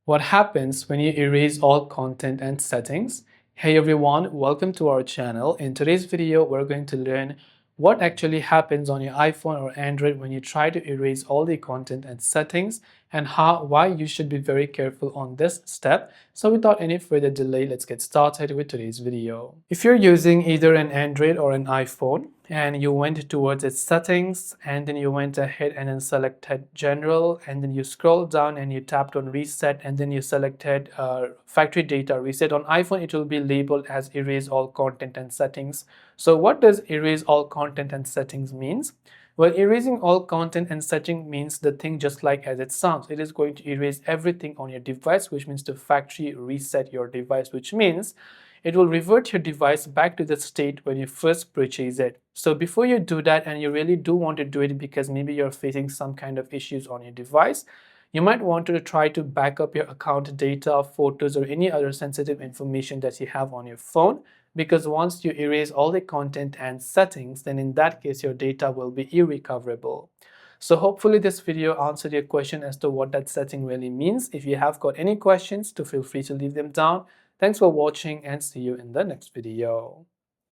What happens when you erase all content and settings? Hey everyone, welcome to our channel. In today's video, we're going to learn what actually happens on your iPhone or Android when you try to erase all the content and settings, and why you should be very careful on this step. So without any further delay, let's get started with today's video. If you're using either an Android or an iPhone and you went towards its settings and then you went ahead and then selected general and then you scroll down and you tapped on reset and then you selected factory data reset. On iPhone it will be labeled as erase all content and settings. So what does erase all content and settings means? Well, erasing all content and setting means the thing just like as it sounds. It is going to erase everything on your device, which means to factory reset your device, which means it will revert your device back to the state when you first purchased it. So before you do that, and you really do want to do it because maybe you're facing some kind of issues on your device, you might want to try to back up your account data, photos, or any other sensitive information that you have on your phone, because once you erase all the content and settings, then in that case your data will be irrecoverable. So hopefully this video answered your question as to what that setting really means. If you have got any questions, feel free to leave them down. Thanks for watching and see you in the next video.